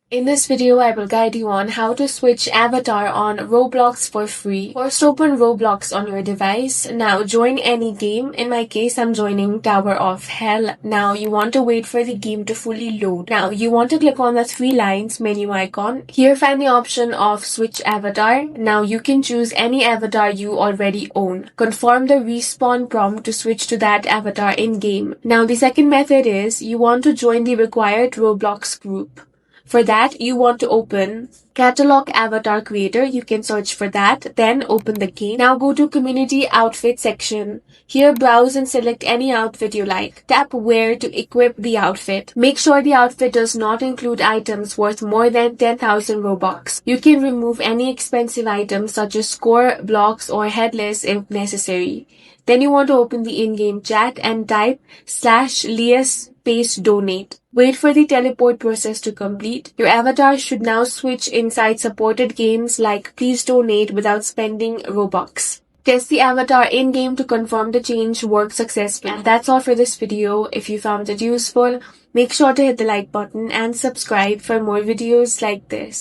In this video, I will guide you on how to switch avatar on Roblox for free. First, open Roblox on your device. Now, join any game. In my case, I'm joining Tower of Hell. Now, you want to wait for the game to fully load. Now, you want to click on the three lines menu icon. Here, find the option of Switch Avatar. Now, you can choose any avatar you already own. Confirm the respawn prompt to switch to that avatar in-game. Now, the second method is you want to join the required Roblox group. For that, you want to open Catalogue Avatar Creator. You can search for that, then open the game. Now go to Community Outfit section. Here, browse and select any outfit you like. Tap Wear to equip the outfit. Make sure the outfit does not include items worth more than 10,000 Robux. You can remove any expensive items such as score, blocks, or headless if necessary. Then you want to open the in-game chat and type /lias_donate. Wait for the teleport process to complete. Your avatar should now switch inside supported games like Please Donate without spending Robux. Test the avatar in-game to confirm the change worked successfully. And that's all for this video. If you found it useful, make sure to hit the like button and subscribe for more videos like this.